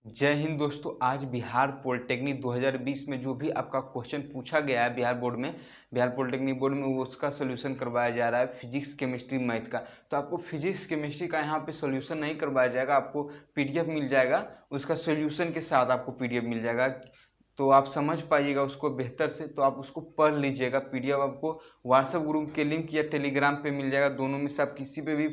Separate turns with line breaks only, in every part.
जय हिंद दोस्तों। आज बिहार पॉलिटेक्निक 2020 में जो भी आपका क्वेश्चन पूछा गया है बिहार पॉलिटेक्निक बोर्ड में वो उसका सोल्यूशन करवाया जा रहा है फिजिक्स केमिस्ट्री मैथ का। तो आपको फिजिक्स केमिस्ट्री का यहाँ पे सोल्यूशन नहीं करवाया जाएगा, आपको पीडीएफ मिल जाएगा, उसका सोल्यूशन के साथ आपको पीडीएफ मिल जाएगा। तो आप समझ पाइएगा उसको बेहतर से, तो आप उसको पढ़ लीजिएगा। पीडीएफ आपको व्हाट्सएप ग्रुप के लिंक या टेलीग्राम पे मिल जाएगा, दोनों में से आप किसी पे भी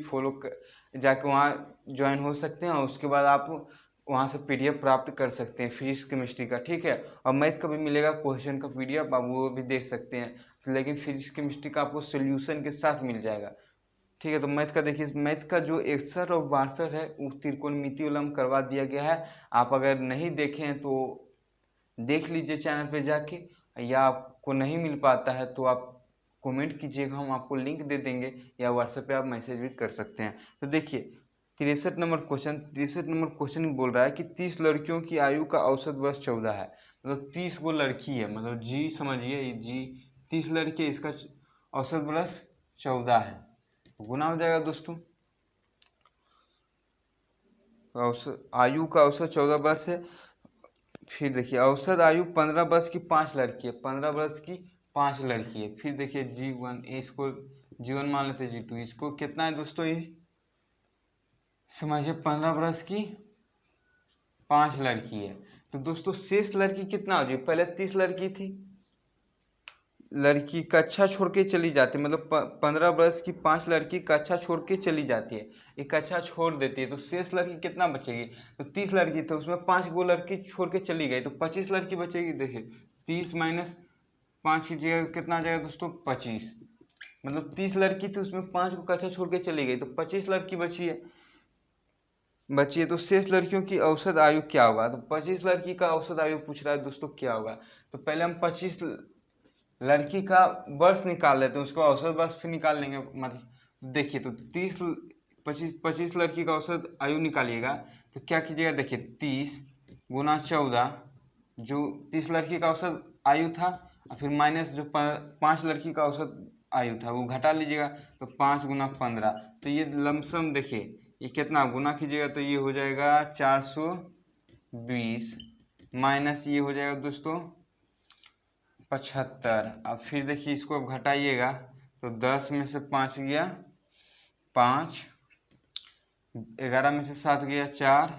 जाके वहाँ ज्वाइन हो सकते हैं और उसके बाद आप वहाँ से पीडीएफ प्राप्त कर सकते हैं फिजिक्स केमिस्ट्री का, ठीक है। और मैथ का भी मिलेगा क्वेश्चन का पीडीएफ, आप वो भी देख सकते हैं। लेकिन फिजिक्स केमिस्ट्री का आपको सोल्यूशन के साथ मिल जाएगा, ठीक है। तो मैथ का देखिए, मैथ का जो 61 और 62 है वो त्रिकोणमिति वाला में करवा दिया गया है। आप अगर नहीं देखे हैं तो देख लीजिए चैनल पे जाके, या आपको नहीं मिल पाता है तो आप कमेंट कीजिएगा, हम आपको लिंक दे देंगे, या व्हाट्सएप पे आप मैसेज भी कर सकते हैं। तो देखिए 63 नंबर क्वेश्चन बोल रहा है कि 30 लड़कियों की आयु का औसत वर्ष 14 है। मतलब 30 वो लड़की है, मतलब जी समझिए, जी 30 लड़की है, इसका औसत वर्ष 14 है। गुना हो जाएगा दोस्तों, औसत आयु का औसत 14 वर्ष है। फिर देखिए औसत आयु 15 वर्ष की 5 लड़की है, 15 वर्ष की 5 लड़की है। फिर देखिए G1, इसको G1 मान लेते हैं, G2, इसको कितना है दोस्तों, ये समझिए 15 वर्ष की 5 लड़की है। तो दोस्तों शेष लड़की कितना हो जाए, पहले 30 लड़की थी, लड़की कक्षा छोड़ के चली जाती है, मतलब 15 वर्ष की 5 लड़की कक्षा छोड़ के चली जाती है, एक कक्षा छोड़ देती है, तो शेष लड़की कितना बचेगी। तो 30 लड़की थी, उसमें 5 गो लड़की छोड़ के चली गई, तो 25 लड़की बचेगी। देखिए 30 माइनस 5 की जगह कितना आ जाएगा दोस्तों, 25। मतलब 30 लड़की थी, उसमें 5 को कक्षा छोड़ के चली गई, तो 25 लड़की बची है। तो शेष लड़कियों की औसत आयु क्या होगा। तो 25 लड़की का औसत आयु पूछ रहा है दोस्तों क्या होगा। तो पहले हम 25 लड़की का वर्ष निकाल लेते हैं, उसको औसत वर्ष फिर निकाल लेंगे। मतलब देखिए, तो 25 लड़की का औसत आयु निकालिएगा, तो क्या कीजिएगा, देखिए 30 गुना 14, जो 30 लड़की का औसत आयु था, और फिर माइनस जो 5 लड़की का औसत आयु था वो घटा लीजिएगा, तो 5 गुना 15। तो ये लमसम देखिए ये कितना गुना कीजिएगा, तो ये हो जाएगा 420, माइनस ये हो जाएगा दोस्तों 75। अब फिर देखिए इसको अब घटाइएगा, तो 10 में से 5 गया 5, 11 में से 7 गया 4,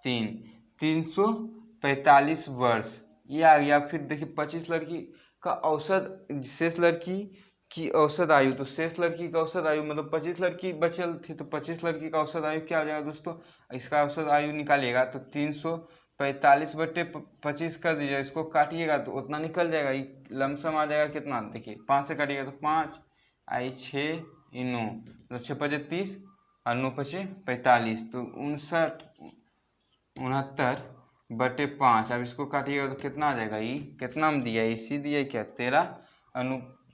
3, 345 वर्ष ये आ गया। फिर देखिए 25 लड़की का औसत, शेष लड़की की औसत आयु, तो शेष लड़की का औसत आयु मतलब 25 लड़की बचल थी, तो 25 लड़की का औसत आयु क्या हो जाएगा दोस्तों, इसका औसत आयु निकालिएगा, तो 345/25 कर दीजिएगा, इसको काटिएगा तो उतना निकल जाएगा, लमसम आ जाएगा कितना, देखिए 5 से काटिएगा तो 5 आई 6 9, तो 6 पचे 30 और 9 पचे 45, तो 69/5। अब इसको काटिएगा तो कितना आ जाएगा, ये कितना हम दिया, इसी दिया क्या,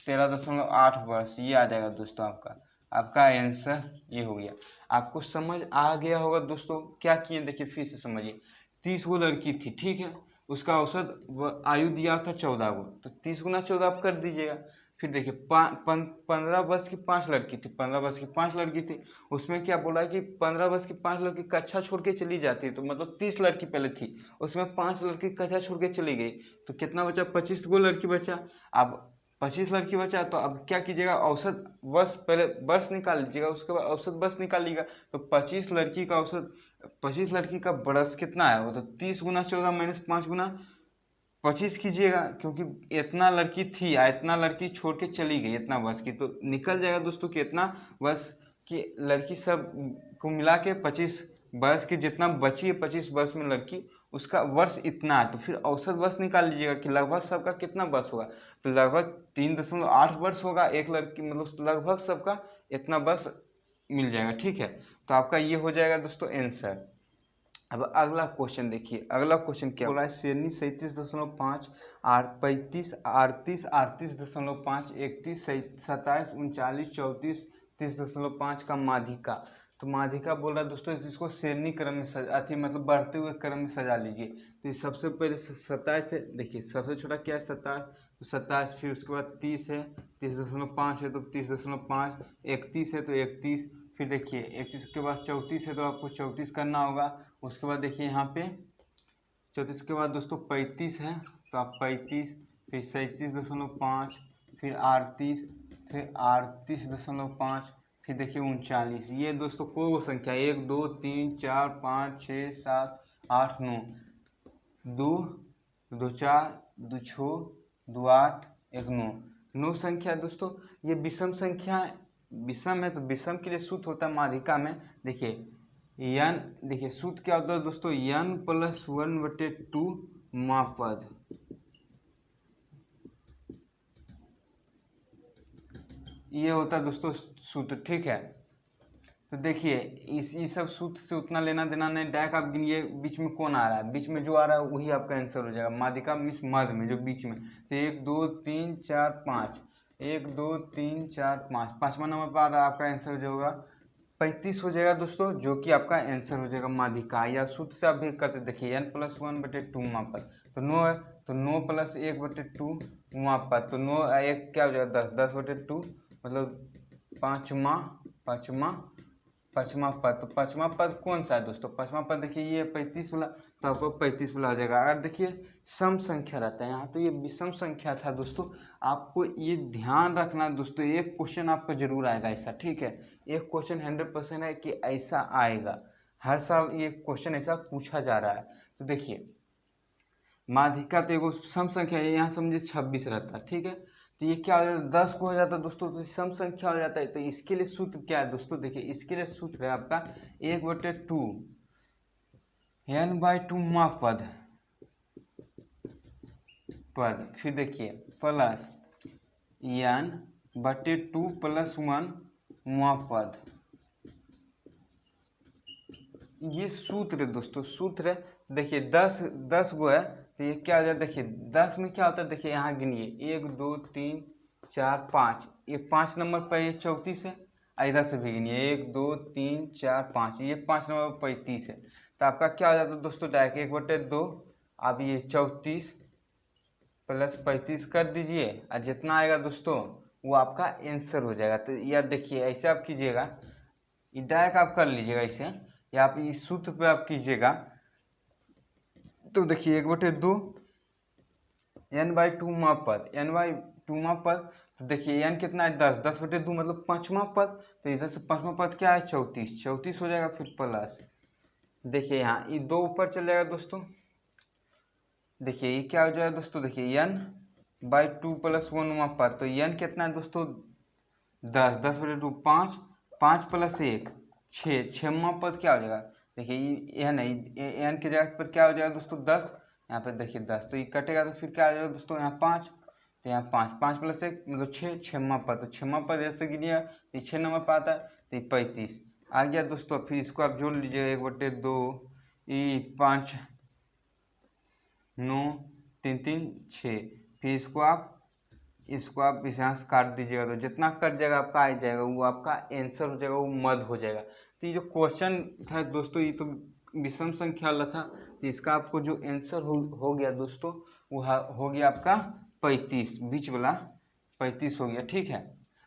13.8 वर्ष ये आ जाएगा दोस्तों। आपका आंसर ये हो गया। आपको समझ आ गया होगा दोस्तों, क्या किए देखिए फिर से समझिए। 30 वो लड़की थी, ठीक है, उसका औसत आयु दिया था 14 को, तो 30 गुना 14 आप कर दीजिएगा। फिर देखिए 15 वर्ष की 5 लड़की थी, 15 वर्ष की 5 लड़की थी, उसमें क्या बोला कि 15 वर्ष की 5 लड़की कक्षा छोड़ के चली जाती है, तो मतलब 30 लड़की पहले थी, उसमें 5 लड़की कक्षा छोड़ के चली गई, तो कितना बचा, 25 गो लड़की बचा। अब 25 लड़की बचा, तो अब क्या कीजिएगा, औसत वर्ष, पहले वर्ष निकाल लीजिएगा, उसके बाद औसत वर्ष निकालिएगा। तो 25 लड़की का बरस कितना है, वो तो 30 गुना 14 माइनस 5 गुना 25 कीजिएगा, क्योंकि इतना लड़की थी या इतना लड़की छोड़ के चली गई इतना वर्ष की, तो निकल जाएगा दोस्तों कि इतना वर्ष की लड़की सब को मिला के 25 वर्ष की जितना बची है, 25 वर्ष में लड़की उसका वर्ष इतना है। तो फिर औसत वर्ष निकाल लीजिएगा कि लगभग सबका कितना वर्ष होगा, तो लगभग 3.8 वर्ष होगा एक लड़की, मतलब लगभग सबका इतना वर्ष मिल जाएगा, ठीक है। तो आपका ये हो जाएगा दोस्तों आंसर। अब अगला क्वेश्चन देखिए, अगला क्वेश्चन क्या बोला है, शेरनी 37.5, 35, 38, 38.5, 31, 27, 39, 34, 30.5 का माध्यिका। तो माध्यिका बोल रहा है दोस्तों, इसको शेरनी क्रम में मतलब बढ़ते हुए क्रम में सजा लीजिए। तो ये सबसे पहले 27 है, देखिए सबसे छोटा क्या है 27, तो 27, फिर उसके बाद 30 है, 30.5 है तो 30.5, 31 है तो 31, फिर देखिए 31 के बाद 34 है तो आपको 34 करना होगा। उसके बाद देखिए यहाँ पे 34 के बाद दोस्तों 35 है, तो आप 35, फिर 37.5, फिर 38, फिर 38.5, फिर देखिए 39। ये दोस्तों कोई वो संख्या 1 2 3 4 5 6 7 8 9, 2 2 4 2 6 2 8 1 9, 9 संख्या दोस्तों। ये विषम संख्या, विषम है तो विषम के लिए सूत्र होता है माध्यिका में, देखिए यन, देखिए सूत्र क्या होता है दोस्तों, n + 1/2 मापद, ये होता है दोस्तों सूत्र, ठीक है। तो देखिए इस सब सूत्र से उतना लेना देना नहीं, डायरेक्ट आप गिनिए बीच में कौन आ रहा है, बीच में जो आ रहा है वही आपका आंसर हो जाएगा। माध्यिका मीन्स मध्य में जो बीच में, तो 1 2 3 4 5, 1 2 3 4 5, पाँचवा नंबर पर आ रहा है, आपका आंसर हो जाएगा 35 हो जाएगा दोस्तों, जो कि आपका आंसर हो जाएगा माध्यिका। या सूत्र से आप भी करते, देखिए n + 1/2 मापद, तो 9 है, तो 9 + 1/2 मापद, तो 9 1 क्या हो जाएगा 10, 10/2 मतलब पाँचवा पद। तो पाँचवा पद कौन सा है दोस्तों, पाँचवा पद देखिए ये 35 वाला, तो आपको 35 वाला हो जाएगा। अगर देखिए सम संख्या रहता है यहाँ, तो ये विषम संख्या था दोस्तों। आपको ये ध्यान रखना दोस्तों, एक क्वेश्चन आपको जरूर आएगा ऐसा, ठीक है। एक क्वेश्चन 100% है कि ऐसा आएगा, हर साल ये क्वेश्चन ऐसा पूछा जा रहा है। तो देखिए माध्यिका तो एगो सम संख्या है, यहाँ समझिए 26 रहता है, ठीक है। तो ये क्या हो जाता है 10 को हो जाता है दोस्तों, तो सम संख्या हो जाता है। तो इसके लिए सूत्र क्या है दोस्तों, देखिए इसके लिए सूत्र है आपका 1/2 n/2 मापद पद, फिर देखिए प्लस n/2 + 1 मापद, ये सूत्र है दोस्तों, सूत्र है। देखिए 10 गो है, तो ये क्या हो जाता है, देखिए 10 में क्या होता है, देखिए यहाँ गिनिए 1 2 3 4 5, ये 5 नंबर पर ये 34 है। इधर से भी गिनिए 1 2 3 4 5, ये 5 नंबर पर 35 है। तो आपका क्या हो जाता है दोस्तों, डायरेक्ट 1/2, अब ये 34 + 35 कर दीजिए, और जितना आएगा दोस्तों वो आपका आंसर हो जाएगा। तो यार देखिए ऐसे आप कीजिएगा, डायरेक्ट आप कर लीजिएगा ऐसे, या आप इस सूत्र पे आप कीजिएगा। तो देखिए 1/2 n/2 मापद, n/2 मापद, तो देखिए n कितना है 10, 10/2 मतलब पाँचवा पद, तो इधर से पाँचवा पद क्या है 34, 34 हो जाएगा, फिर प्लस, देखिए यहाँ ये 2 ऊपर चल जाएगा दोस्तों। देखिए ये क्या हो जाएगा दोस्तों, देखिए n/2 + 1 मापद, तो n कितना है दोस्तों 10, 10/2 5, 5 + 1 6, 6वां पद क्या हो जाएगा, देखिए ये नहीं, एन की जगह पर क्या हो जाएगा दोस्तों 10, यहाँ पर देखिए 10, तो ये कटेगा तो फिर क्या आ जाएगा दोस्तों यहाँ 5, तो यहाँ 5, 5 + 1 मतलब 6, 6वां पद, तो 6वां पद ऐसे गिनिए, ये 6 नंबर पर आता है, तो ये 35 आ गया दोस्तों। फिर इसको आप जोड़ लीजिए 1/2 ये 5 9 3 3 6, फिर इसको आप इस यहाँ से काट दीजिएगा, तो जितना कट जाएगा आपका आ जाएगा, वो आपका आंसर हो जाएगा, वो मध्य हो जाएगा। तो ये जो क्वेश्चन था दोस्तों, ये तो विषम संख्या वाला था, तो इसका आपको जो आंसर हो गया दोस्तों, वो हो गया आपका 35, बीच वाला 35 हो गया, ठीक है।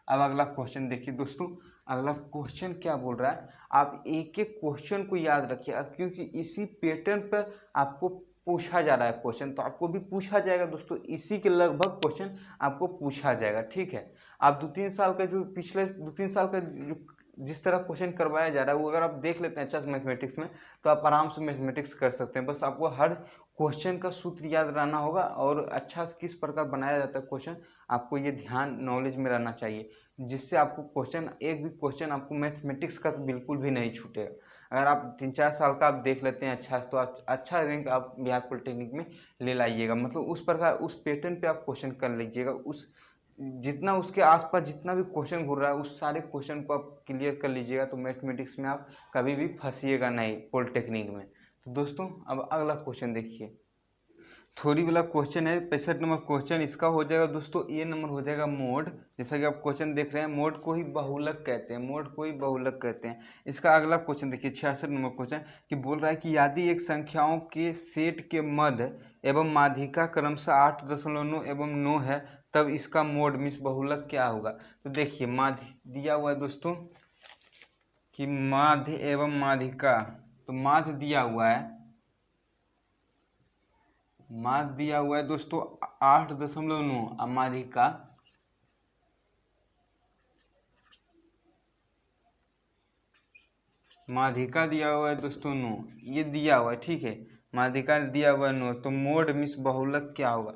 अब अगला क्वेश्चन देखिए दोस्तों, अगला क्वेश्चन क्या बोल रहा है, आप एक एक क्वेश्चन को याद रखिए, अब क्योंकि इसी पैटर्न पर आपको पूछा जा रहा है क्वेश्चन, तो आपको भी पूछा जाएगा दोस्तों, इसी के लगभग क्वेश्चन आपको पूछा जाएगा, ठीक है। आप 2-3 साल का जो पिछले 2-3 साल का जो जिस तरह क्वेश्चन करवाया जा रहा है, वो अगर आप देख लेते हैं अच्छा मैथमेटिक्स में, तो आप आराम से मैथमेटिक्स कर सकते हैं। बस आपको हर क्वेश्चन का सूत्र याद रहना होगा, और अच्छा से किस प्रकार बनाया जाता है क्वेश्चन, आपको ये ध्यान नॉलेज में रहना चाहिए, जिससे आपको क्वेश्चन, एक भी क्वेश्चन आपको मैथमेटिक्स का तो बिल्कुल भी नहीं छूटेगा। अगर आप 3-4 साल का आप देख लेते हैं अच्छा, तो आप अच्छा रैंक आप बिहार पॉलिटेक्निक में ले लाइएगा, मतलब उस प्रकार उस पैटर्न पे आप क्वेश्चन कर लीजिएगा, उस जितना उसके आसपास जितना भी क्वेश्चन घूर रहा है उस सारे क्वेश्चन को आप क्लियर कर लीजिएगा, तो मैथमेटिक्स में आप कभी भी फंसिएगा नहीं पॉलिटेक्निक में। तो दोस्तों अब अगला क्वेश्चन देखिए, थोड़ी वाला क्वेश्चन है, 65 नंबर क्वेश्चन, इसका हो जाएगा दोस्तों ए नंबर हो जाएगा मोड। जैसा कि आप क्वेश्चन देख रहे हैं, मोड को ही बहुलक कहते हैं, मोड को ही बहुलक कहते हैं। इसका अगला क्वेश्चन देखिए 66 नंबर क्वेश्चन, कि बोल रहा है कि यदि एक संख्याओं के सेट के मध्य एवं माध्यिका क्रमशः 8.9 एवं 9 है, तब इसका मोड मीन्स बहुलक क्या होगा। तो देखिए माध्य दिया हुआ है दोस्तों कि माध्य एवं माध्यिका, तो माध्य दिया हुआ है, माध्य दिया हुआ है दोस्तों 8.9, अब माध्यिका माध्यिका दिया हुआ है दोस्तों 9, ये दिया हुआ है, ठीक है। माध्यिका दिया हुआ है 9, तो मोड मिस बहुलक क्या होगा?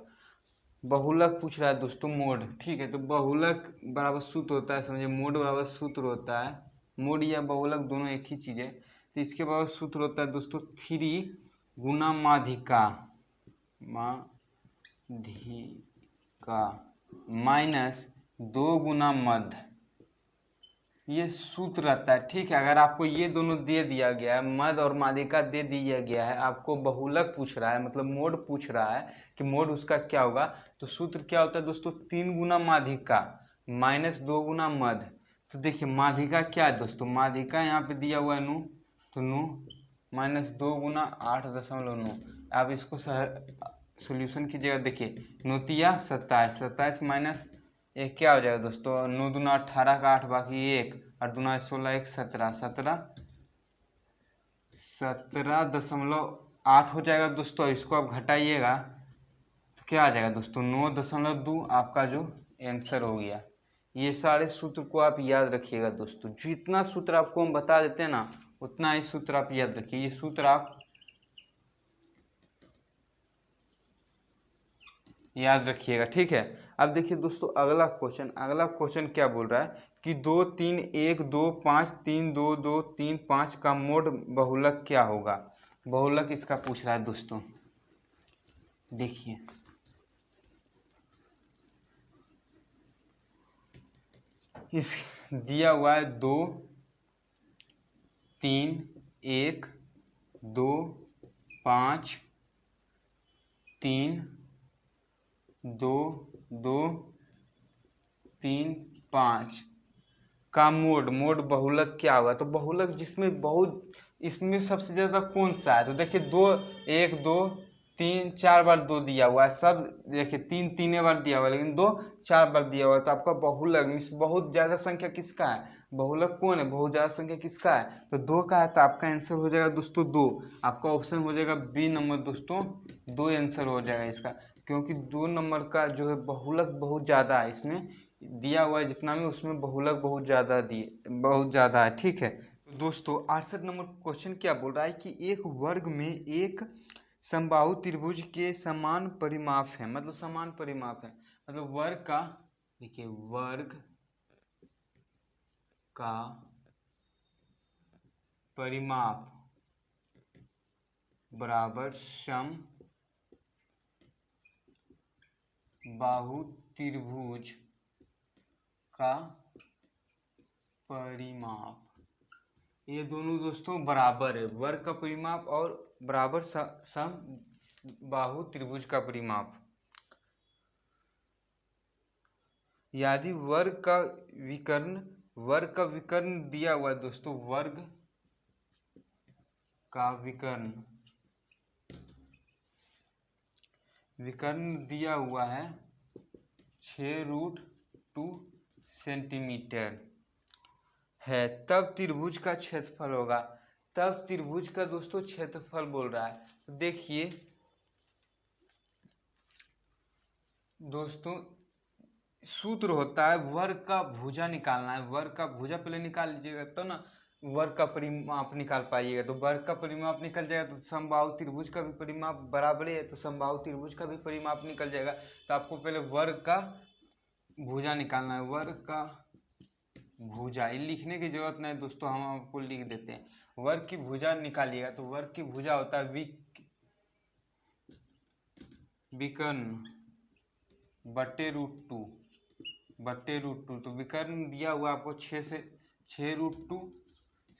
बहुलक पूछ रहा है दोस्तों मोड, ठीक है। तो बहुलक बराबर सूत्र होता है, समझिए मोड बराबर सूत्र होता है, मोड या बहुलक दोनों एक ही चीज़ है। तो इसके बराबर सूत्र होता है दोस्तों 3 गुना माध्यिका माइनस 2 गुना मध्य, ये सूत्र रहता है, ठीक है। अगर आपको ये दोनों दे दिया गया है, मध्य और माध्यिका दे दिया गया है, आपको बहुलक पूछ रहा है, मतलब मोड पूछ रहा है कि मोड उसका क्या होगा, तो सूत्र क्या होता है दोस्तों 3 गुना माध्यिका माइनस 2 गुना मध्य। तो देखिए माध्यिका क्या है दोस्तों, माध्यिका यहाँ पे दिया हुआ है 9, तो 9 माइनस 2 गुना 8.9। आप इसको सोल्यूशन कीजिएगा, देखिए 9 तिया 27, 27 माइनस एक क्या हो जाएगा दोस्तों, 9 दूना 18 का 8 बाकी 1 और दूना 16 1 17, 17.8 हो जाएगा दोस्तों। इसको आप घटाइएगा तो क्या आ जाएगा दोस्तों 9.2 आपका जो आंसर हो गया। ये सारे सूत्र को आप याद रखिएगा दोस्तों, जितना सूत्र आपको हम बता देते हैं ना उतना ही सूत्र आप याद रखिए, ये सूत्र आप याद रखिएगा, ठीक है। अब देखिए दोस्तों अगला क्वेश्चन क्या बोल रहा है कि 2 3 1 2 5 3 2 2 3 5 का मोड बहुलक क्या होगा? बहुलक इसका पूछ रहा है दोस्तों, देखिए इस दिया हुआ है 2 3 1 2 5 3 2 2 3 5 का मोड बहुलक क्या हुआ? तो बहुलक जिसमें बहुत, इसमें सबसे ज्यादा कौन सा है? तो देखिए 2 1 2 3 4 बार 2 दिया हुआ है, सब देखिए 3 3 बार दिया हुआ है, लेकिन 2 4 बार दिया हुआ है। तो आपका बहुलक मीन्स बहुत ज्यादा संख्या किसका है? बहुलक कौन है? बहुत ज्यादा संख्या किसका है? तो 2 का है, तो आपका आंसर हो जाएगा दोस्तों 2। आपका ऑप्शन हो जाएगा बी नंबर दोस्तों, 2 आंसर हो जाएगा इसका, क्योंकि 2 नंबर का जो है बहुलक बहुत ज्यादा है, इसमें दिया हुआ है जितना भी उसमें बहुलक बहुत ज्यादा है, ठीक है। तो दोस्तों 68 नंबर क्वेश्चन क्या बोल रहा है कि एक वर्ग में एक समबाहु त्रिभुज के समान परिमाप है, मतलब समान परिमाप है, मतलब वर्ग का, देखिए वर्ग का परिमाप बराबर सम बाहु त्रिभुज का परिमाप, ये दोनों दोस्तों बराबर है, वर्ग का परिमाप और बराबर सम बाहु त्रिभुज का परिमाप। यदि वर्ग का विकर्ण दिया हुआ है दोस्तों, वर्ग का विकर्ण दिया हुआ है 6√2 सेंटीमीटर है, तब त्रिभुज का क्षेत्रफल होगा। तब त्रिभुज का दोस्तों क्षेत्रफल बोल रहा है। तो देखिए दोस्तों सूत्र होता है वर्ग का भुजा निकालना है, वर्ग का भुजा पहले निकाल लीजिएगा तो ना वर्ग का परिमाप निकाल पाइएगा। तो वर्ग का परिमाप निकल जाएगा तो समबाहु त्रिभुज का भी परिमाप बराबर है, तो समबाहु त्रिभुज का भी परिमाप निकल जाएगा। तो आपको पहले वर्ग का भुजा निकालना है, वर्ग का भुजा, ये लिखने की जरूरत नहीं दोस्तों, हम आपको लिख देते हैं। वर्ग की भुजा निकालिएगा तो वर्ग की भुजा होता है विकर्ण बटे √2 तो विकर्ण दिया हुआ आपको 6√2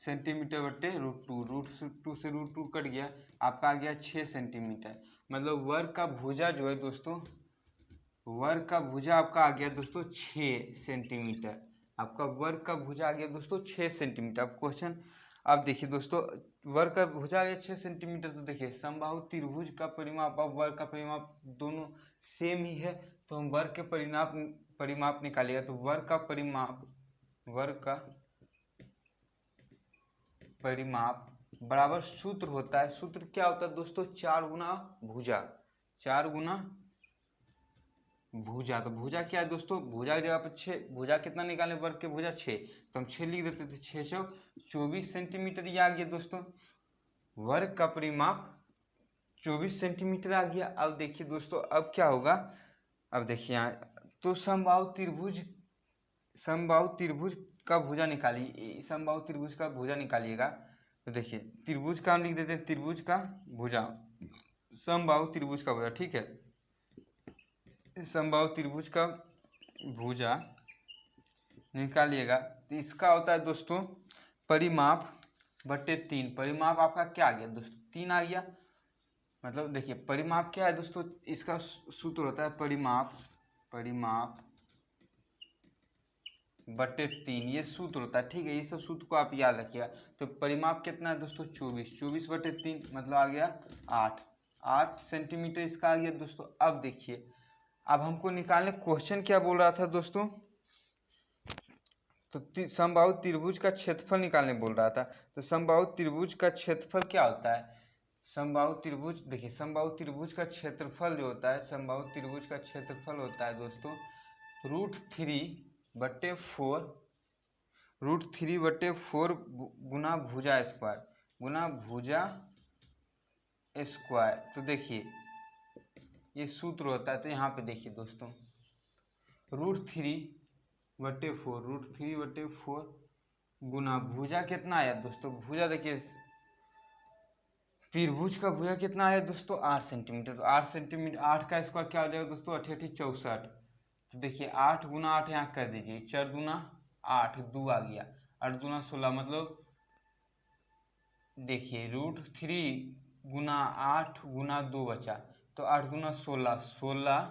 सेंटीमीटर बटे √2, √2 से √2 कट गया, आपका आ गया 6 सेंटीमीटर। मतलब वर्ग का भुजा जो है दोस्तों, वर्ग का भुजा आपका आ गया दोस्तों 6 सेंटीमीटर, आपका वर्ग का भुजा आ गया दोस्तों 6 सेंटीमीटर। अब क्वेश्चन आप देखिए दोस्तों, वर्ग का भुजा आ गया 6 सेंटीमीटर, तो देखिए समबाहु त्रिभुज का परिमाप और वर्ग का परिमाप दोनों सेम ही है, तो हम वर्ग के परिमाप निकालिएगा। तो वर्ग का परिमाप बराबर सूत्र होता है, सूत्र क्या होता है दोस्तों 4 गुना भुजा, 4 गुना भुजा। तो भुजा क्या है दोस्तों, भुजा की जगह पर 6, भुजा कितना निकाले वर्ग के भुजा 6, तो हम 6 लिख देते थे। 6 चौक 24 सेंटीमीटर ये आ गया दोस्तों। वर्ग का परिमाप 24 सेंटीमीटर आ गया। अब देखिए दोस्तों अब क्या होगा, अब देखिए यहाँ तो समबाहु त्रिभुज का भुजा निकालिए, समबाहु त्रिभुज का भुजा निकालिएगा। तो देखिए त्रिभुज का हम लिख देते हैं, त्रिभुज का भुजा, समबाहु त्रिभुज का भुजा, ठीक है। समबाहु त्रिभुज का भुजा निकालिएगा तो इसका होता है दोस्तों परिमाप बटे 3। परिमाप आपका क्या आ गया दोस्तों, 3 आ गया। मतलब देखिए परिमाप क्या है दोस्तों, इसका सूत्र होता है परिमाप बटे 3, ये सूत्र होता है, ठीक है। ये सब सूत्र को आप याद रखिएगा। तो परिमाप कितना है दोस्तों 24 बटे 3 मतलब आ गया 8 सेंटीमीटर इसका आ गया दोस्तों। अब देखिए अब हमको निकालने क्वेश्चन क्या बोल रहा था दोस्तों, तो समबाहु त्रिभुज का क्षेत्रफल निकालने बोल रहा था। तो समबाहु त्रिभुज का क्षेत्रफल क्या होता है, समबाहु त्रिभुज देखिए समबाहु त्रिभुज का क्षेत्रफल जो होता है, समबाहु त्रिभुज का क्षेत्रफल होता है दोस्तों √3/4 गुना भुजा स्क्वायर। तो देखिए ये सूत्र होता है। तो यहाँ पे देखिए दोस्तों √3/4 गुना भुजा कितना आया दोस्तों, भुजा देखिए त्रिभुज का भुजा कितना आया दोस्तों 8 सेंटीमीटर। तो 8 सेंटीमीटर 8 का स्क्वायर क्या हो जाएगा दोस्तों 8 8 64। तो देखिए 8 गुना 8 यहाँ कर दीजिए, 4 दूना 8 2 आ गया, 8 दूना 16 मतलब देखिए √3 गुना 8 गुना 2 बचा, तो 8 दूना 16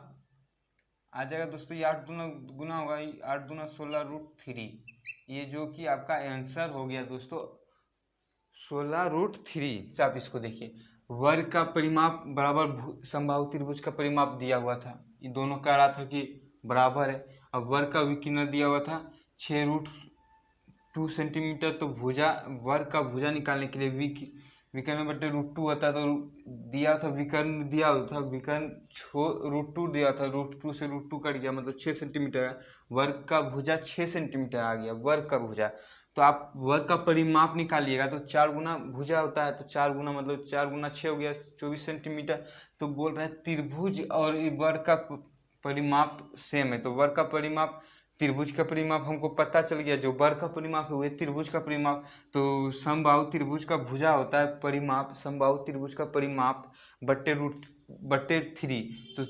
आ जाएगा दोस्तों। ये 8 दूना गुना होगा, 8 दूना 16 √3, ये जो कि आपका आंसर हो गया दोस्तों 16√3 से। आप इसको देखिए वर्ग का परिमाप बराबर समबाहु त्रिभुज का परिमाप दिया हुआ था, ये दोनों कह रहा था कि बराबर है। अब वर्ग का विकीर्ण दिया हुआ था 6√2 सेंटीमीटर। तो भुजा वर्ग का भुजा निकालने के लिए विकर्ण बटे √2 होता है, तो दिया था विकर्ण दिया था, विकर्ण √2 दिया था, √2 से √2 कट गया मतलब 6 सेंटीमीटर। वर्ग का भुजा 6 सेंटीमीटर आ गया वर्ग का भुजा। तो आप वर्ग का परिमाप निकालिएगा तो 4 गुना भुजा होता है, तो 4 गुना मतलब 4 गुना 6 हो गया 24 सेंटीमीटर। तो बोल रहे हैं त्रिभुज और वर्ग का परिमाप सेम है। तो वर्ग का परिमाप त्रिभुज का परिमाप हमको पता चल गया, जो वर्ग का परिमाप है वही त्रिभुज का परिमाप। तो समबाहु त्रिभुज का भुजा होता है परिमाप, समबाहु त्रिभुज का परिमाप बटे √3। तो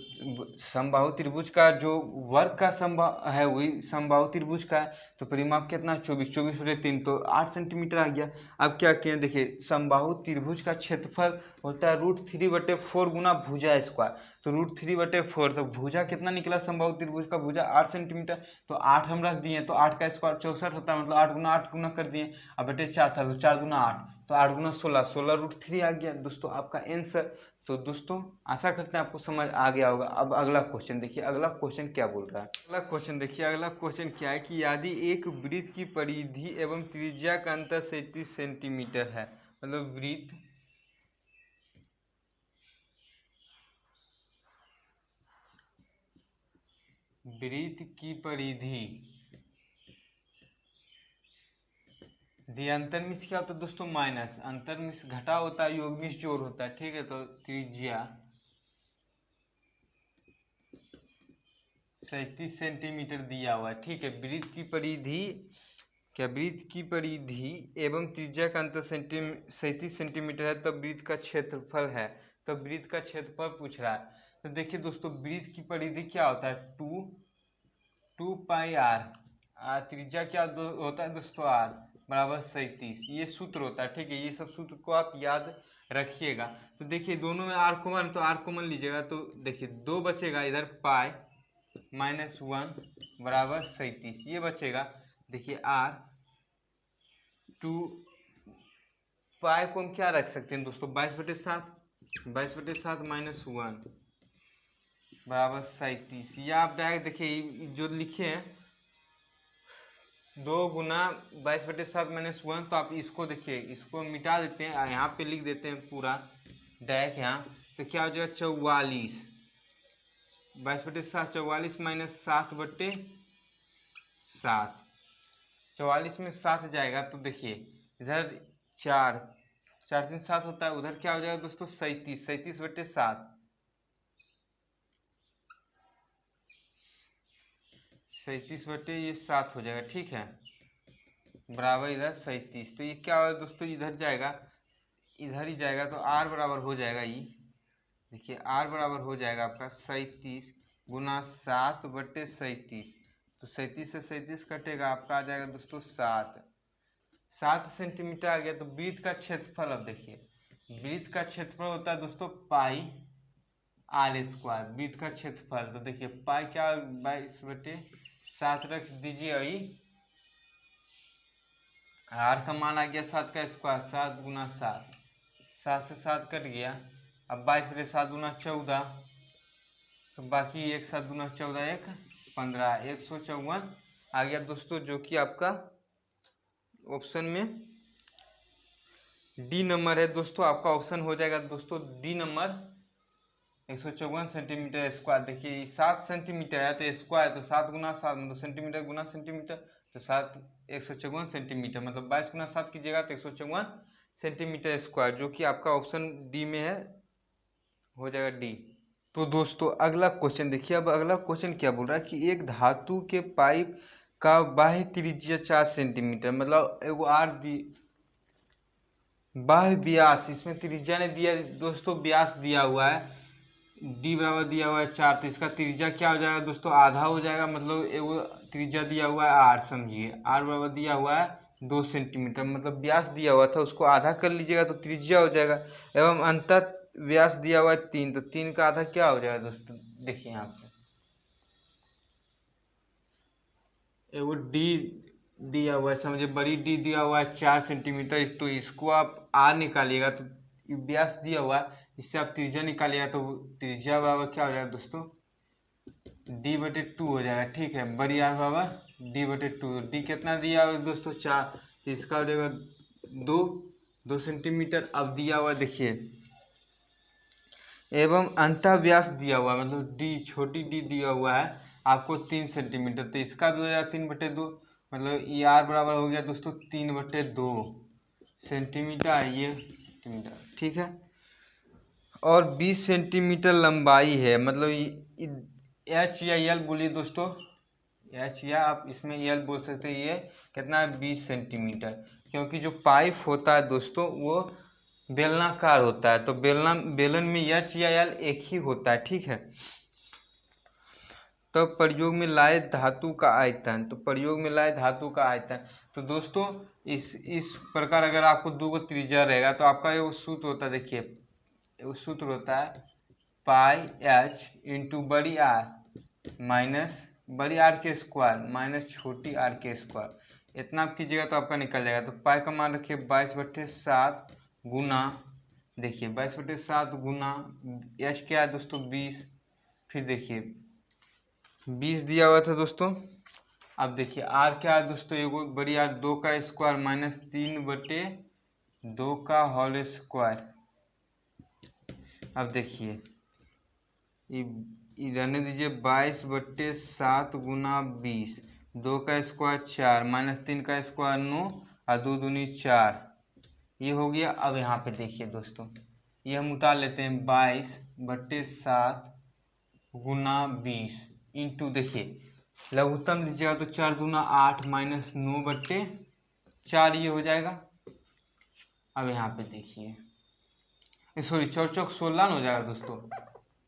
समबाहु त्रिभुज का जो वर्ग का समबाहु है वही समबाहु त्रिभुज का है। तो परिमाप कितना 24 बटे 3 तो 8 सेंटीमीटर आ गया। अब क्या किया देखिए समबाहु त्रिभुज का क्षेत्रफल होता है √3/4 गुना भुजा स्क्वायर। तो √3/4 तो भुजा कितना निकला समबाहु त्रिभुज का भुजा 8 सेंटीमीटर। तो 8 हम रख दिए, तो 8 का स्क्वायर 64 होता है, मतलब 8 गुना कर दिए। अब बटे 4 था तो 4 गुना 8, तो 8 गुना 16 आ गया दोस्तों आपका आंसर। तो दोस्तों आशा करते हैं आपको समझ आ गया होगा। अब अगला क्वेश्चन देखिए, अगला क्वेश्चन क्या बोल रहा है। अगला क्वेश्चन देखिए, अगला क्वेश्चन क्या है कि यदि एक वृत्त की परिधि एवं त्रिज्या का अंतर 37 सेंटीमीटर है, मतलब वृत्त की परिधि अंतर्मिश क्या होता है दोस्तों माइनस, अंतर्मिश घटा होता है, योगमिश जोड़ होता है, ठीक है। तो त्रिज्या 37 सेंटीमीटर दिया हुआ है, ठीक है। वृत्त की परिधि एवं त्रिज्या का अंतर 37 सेंटीमीटर है, तब वृत्त का क्षेत्रफल है, तब वृत्त का क्षेत्रफल पूछ रहा है। तो देखिए दोस्तों वृत्त की परिधि क्या होता है 2 पाई r, त्रिज्या क्या होता है दोस्तों r बराबर 37, ये सूत्र होता है, ठीक है। ये सब सूत्र को आप याद रखिएगा। तो देखिए दोनों में r कॉमन, तो r कॉमन लीजिएगा, तो देखिए 2 बचेगा इधर पाई -1 बराबर 37, ये बचेगा। देखिए r 2 पाई को हम क्या रख सकते हैं दोस्तों 22/7 -1 बराबर 37। ये आप डायरेक्ट देखिए जो लिखे हैं 2 गुना 22/7 -1, तो आप इसको देखिए इसको मिटा देते हैं, यहाँ पे लिख देते हैं पूरा डायरेक्ट यहाँ तो क्या हो जाएगा 44, 22/7, 44 माइनस 7/7, 44 में 7 जाएगा तो देखिए इधर 4, 4 3 7 होता है, उधर क्या हो जाएगा दोस्तों 37, 37/7, 37/7 हो जाएगा, ठीक है, बराबर इधर 37। तो ये क्या होगा दोस्तों, इधर जाएगा, इधर ही जाएगा तो r बराबर हो जाएगा, ये देखिए r बराबर हो जाएगा आपका 37 गुना 7/37। तो 37 से 37 कटेगा, आपका आ जाएगा दोस्तों 7 सेंटीमीटर आ गया। तो वृत्त का क्षेत्रफल, अब देखिए वृत्त का क्षेत्रफल होता है दोस्तों पाई r², वृत्त का क्षेत्रफल। तो देखिए पाई क्या 22/7 रख दीजिए, अभी r का मान आ गया 7 का स्क्वायर, 7 गुना 7, 7 से 7 कट गया। अब 22/7 गुना 14, तो बाकी 1 7 गुना 14 1 15, 154 आ गया दोस्तों, जो कि आपका ऑप्शन में डी नंबर है दोस्तों। आपका ऑप्शन हो जाएगा दोस्तों डी नंबर, 154 सेंटीमीटर स्क्वायर। देखिए 7 सेंटीमीटर है तो स्क्वायर, तो 7 गुना 7 मतलब सेंटीमीटर गुना सेंटीमीटर, तो 7 154 सेंटीमीटर, मतलब 22 गुना 7 की जगह तो 154 सेंटीमीटर स्क्वायर, जो कि आपका ऑप्शन डी में है, हो जाएगा डी। तो दोस्तों अगला क्वेश्चन देखिए, अब अगला क्वेश्चन क्या बोल रहा है कि एक धातु के पाइप का बाह्य त्रिज्या 4 सेंटीमीटर, मतलब एगो आर दी बाह्य व्यास, इसमें त्रिज्या ने दिया दोस्तों, व्यास दिया हुआ है डी बराबर दिया हुआ है 4, तो इसका त्रिज्या क्या हो जाएगा दोस्तों, आधा हो जाएगा, मतलब एगो त्रिज्या दिया हुआ है आर, समझिए आर बराबर दिया हुआ है 2 सेंटीमीटर, मतलब व्यास दिया हुआ था उसको आधा कर लीजिएगा तो त्रिज्या हो जाएगा, एवं अंतत व्यास दिया हुआ है 3, तो 3 का आधा क्या हो जाएगा दोस्तों, देखिए यहाँ पे एगो डी दिया हुआ है, समझिए बड़ी डी दिया हुआ है 4 सेंटीमीटर, तो इसको आप आर निकालिएगा तो व्यास दिया हुआ है, इससे आप त्रिज्या निकालिएगा तो त्रिज्या बराबर क्या हो जाएगा दोस्तों, d/2 हो जाएगा, ठीक है, बड़ी आर बराबर d/2, डी कितना दिया हुआ है दोस्तों 4, तो इसका हो जाएगा 2 सेंटीमीटर। अब दिया हुआ देखिए एवं अंतः व्यास दिया हुआ है, मतलब डी छोटी डी दिया हुआ है आपको 3 सेंटीमीटर, तो इसका भी हो जाएगा 3/2, मतलब ये आर बराबर हो गया दोस्तों 3/2 सेंटीमीटर, ये सेंटीमीटर, ठीक है, और 20 सेंटीमीटर लंबाई है, मतलब एच या एल बोलिए दोस्तों, एच या आप इसमें एल बोल सकते हैं, ये कितना है 20 सेंटीमीटर, क्योंकि जो पाइप होता है दोस्तों वो बेलनाकार होता है, तो बेलन में एच या एल एक ही होता है, ठीक है। तो प्रयोग में लाए धातु का आयतन, तो प्रयोग में लाए धातु का आयतन, तो दोस्तों इस प्रकार अगर आपको 2 गो त्रिज्या रहेगा तो आपका ये सूत्र होता है, देखिए वो सूत्र होता है पाई एच इंटू बड़ी आर माइनस बड़ी आर के स्क्वायर माइनस छोटी आर के स्क्वायर, इतना आप कीजिएगा तो आपका निकल जाएगा। तो पाई का मान रखिए 22/7 गुना, देखिए 22/7 गुना एच क्या है दोस्तों 20, फिर देखिए 20 दिया हुआ था दोस्तों। अब देखिए आर क्या है दोस्तों, एगो बड़ी आर 2 का स्क्वायर माइनस 3/2 का होल स्क्वायर। अब देखिए रहने दीजिए 22/7 गुना 20, 2 का स्क्वायर 4 माइनस 3 का स्क्वायर 9 और 2 दूनी 4, ये हो गया। अब यहाँ पे देखिए दोस्तों ये हम उतार लेते हैं 22/7 गुना 20 इंटू, देखिए लघुत्तम लीजिएगा तो 4 दूना 8 माइनस 9/4 ये हो जाएगा। अब यहाँ पे देखिए सॉरी 4 चौक 16 हो जाएगा दोस्तों,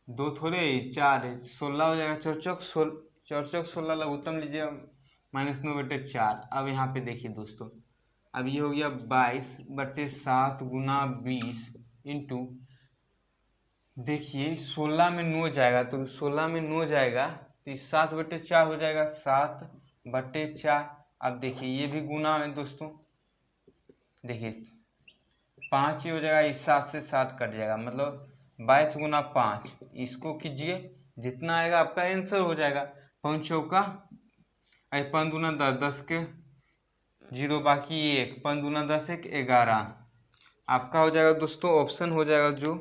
2 थोड़े 4 है 16 हो जाएगा, 4 चौक 16 लघुत्तम लीजिए माइनस 9/4। अब यहाँ पे देखिए दोस्तों अब ये हो गया 22/7 गुना 20 इंटू, देखिए 16 में 9 जाएगा तो 16 में 9 जाएगा तो 7/4 हो जाएगा 7/4। अब देखिए ये भी गुना है दोस्तों, देखिए 5 ही हो जाएगा, इस 7 से 7 कट जाएगा, मतलब 22 गुना 5, इसको कीजिए जितना आएगा आपका आंसर हो जाएगा। 5 चौका 5 दूना 10, 10 के 0 बाकी 1, 5 दूना 10 1 11, आपका हो जाएगा दोस्तों ऑप्शन हो जाएगा जो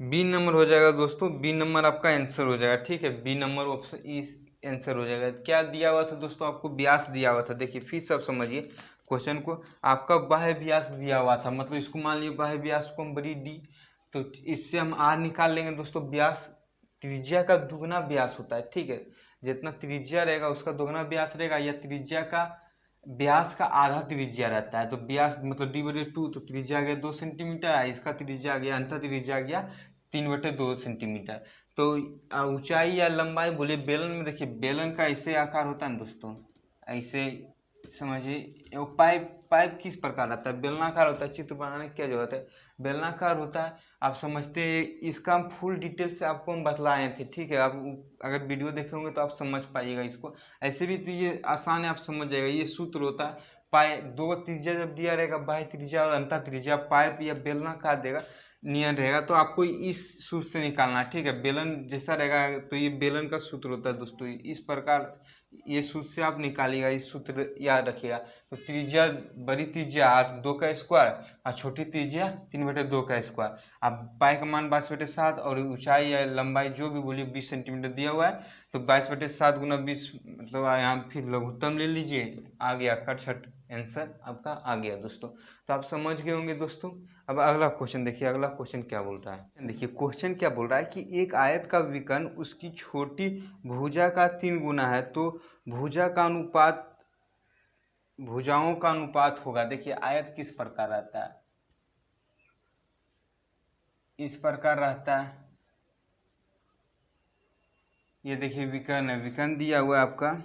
बी नंबर हो जाएगा दोस्तों, बी नंबर आपका आंसर हो जाएगा। ठीक है, बी नंबर ऑप्शन इस आंसर हो जाएगा। क्या दिया हुआ था दोस्तों, आपको व्यास दिया हुआ था। देखिए फिर सब समझिए क्वेश्चन को। आपका बाह्य व्यास दिया हुआ था, मतलब इसको मान लीजिए बाह्य व्यास को हम बड़ी डी, तो इससे हम आर निकाल लेंगे दोस्तों। व्यास त्रिज्या का दुगना व्यास होता है। ठीक है, जितना त्रिज्या रहेगा उसका दुगना व्यास रहेगा, या त्रिज्या का व्यास का आधा त्रिज्या रहता है। तो व्यास मतलब d/2, तो त्रिज्या आ गया 2 सेंटीमीटर, इसका त्रिज्या आ गया, अंतर त्रिज्या आ गया 3/2 सेंटीमीटर। तो ऊंचाई या लंबाई बोले बेलन में, देखिए बेलन का ऐसे आकार होता है ना दोस्तों, ऐसे समझिए। वो पाइप पाइप किस प्रकार रहता है, बेलनाकार होता है। चित्र बनाने की क्या जरूरत है, बेलनाकार होता है। आप समझते हैं, इसका हम फुल डिटेल से आपको हम बतलाए थे। ठीक है, आप अगर वीडियो देखे होंगे तो आप समझ पाइएगा इसको। ऐसे भी तो ये आसान है, आप समझ जाएगा। ये सूत्र होता है, पाए दो त्रिज्या जब दिया रहेगा, बाह्य त्रिज्या और अंतर त्रिज्या, पाइप या बेलनाकार देगा नियन रहेगा, तो आपको इस सूत्र से निकालना है। ठीक है, बेलन जैसा रहेगा, तो ये बेलन का सूत्र होता है दोस्तों। इस प्रकार ये सूत्र से आप निकालिएगा, इस सूत्र याद रखिएगा। तो त्रिज्या, बड़ी त्रिज्या 2 का स्क्वायर और छोटी त्रिज्या 3/2 का स्क्वायर। अब पाई का मान 22/7 और ऊंचाई या लंबाई जो भी बोलिए 20 सेंटीमीटर दिया हुआ है। तो 22/7 × 20, मतलब यहाँ फिर लघुत्तम ले लीजिए, आ गया कटछट आंसर आपका आ गया दोस्तों। तो आप समझ गए होंगे दोस्तों। अब अगला क्वेश्चन देखिए, अगला क्वेश्चन क्या बोल रहा है। देखिए क्वेश्चन क्या बोल रहा है कि एक आयत का विकर्ण उसकी छोटी भुजा का 3 गुना है, तो भुजा का अनुपात, भुजाओं का अनुपात होगा। देखिए आयत किस प्रकार रहता है, इस प्रकार रहता है। ये देखिए विकर्ण है, विकर्ण दिया हुआ है आपका,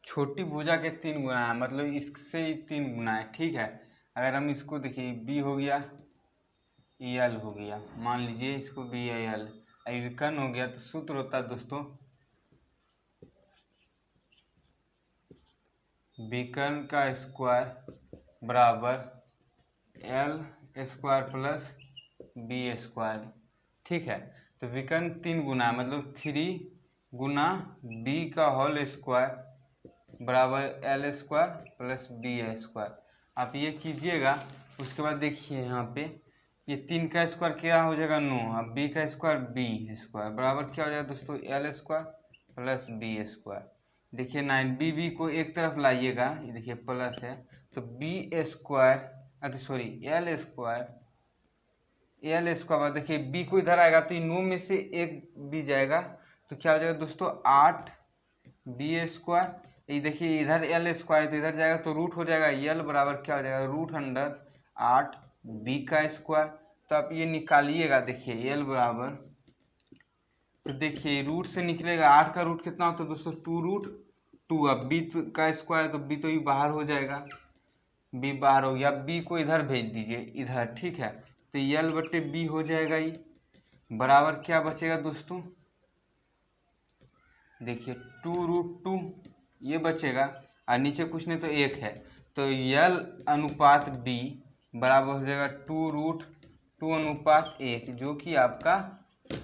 छोटी भुजा के 3 गुना है, मतलब इससे 3 गुना है। ठीक है, अगर हम इसको देखिए, बी हो गया, एल हो गया, मान लीजिए इसको बी एल, विकर्ण हो गया। तो सूत्र होता है दोस्तों, विकर्ण का स्क्वायर बराबर L square plus B square. ठीक है, तो विकर्ण 3 गुना है, मतलब 3 गुना बी का होल स्क्वायर बराबर L square plus B square. आप ये कीजिएगा। उसके बाद देखिए यहाँ पे, ये 3 का स्क्वायर क्या हो जाएगा 9, अब बी का स्क्वायर बी स्क्वायर बराबर क्या हो जाएगा दोस्तों, L square plus B square. देखिए 9, बी को एक तरफ लाइएगा, ये देखिए प्लस है, तो बी स्क्वायर, अच्छा sorry L square, L square. देखिए बी को इधर आएगा तो 9 में से एक बी जाएगा, तो क्या हो जाएगा दोस्तों 8 बी स्क्वायर। ये देखिए इधर एल स्क्वायर, तो इधर जाएगा तो रूट हो जाएगा, एल बराबर क्या हो जाएगा √8 बी का स्क्वायर। तो आप ये निकालिएगा, देखिए एल बराबर, तो देखिए रूट से निकलेगा 8 का रूट कितना होता है दोस्तों 2√2। अब बी का स्क्वायर, तो बी तो ही बाहर हो जाएगा, बी बाहर हो गया। बी को इधर भेज दीजिए, इधर। ठीक है, तो एल/बी हो जाएगा, ये बराबर क्या बचेगा दोस्तों, देखिए 2√2 ये बचेगा, और नीचे कुछ नहीं तो 1 है। तो एल अनुपात बी बराबर हो जाएगा 2√2:1, जो कि आपका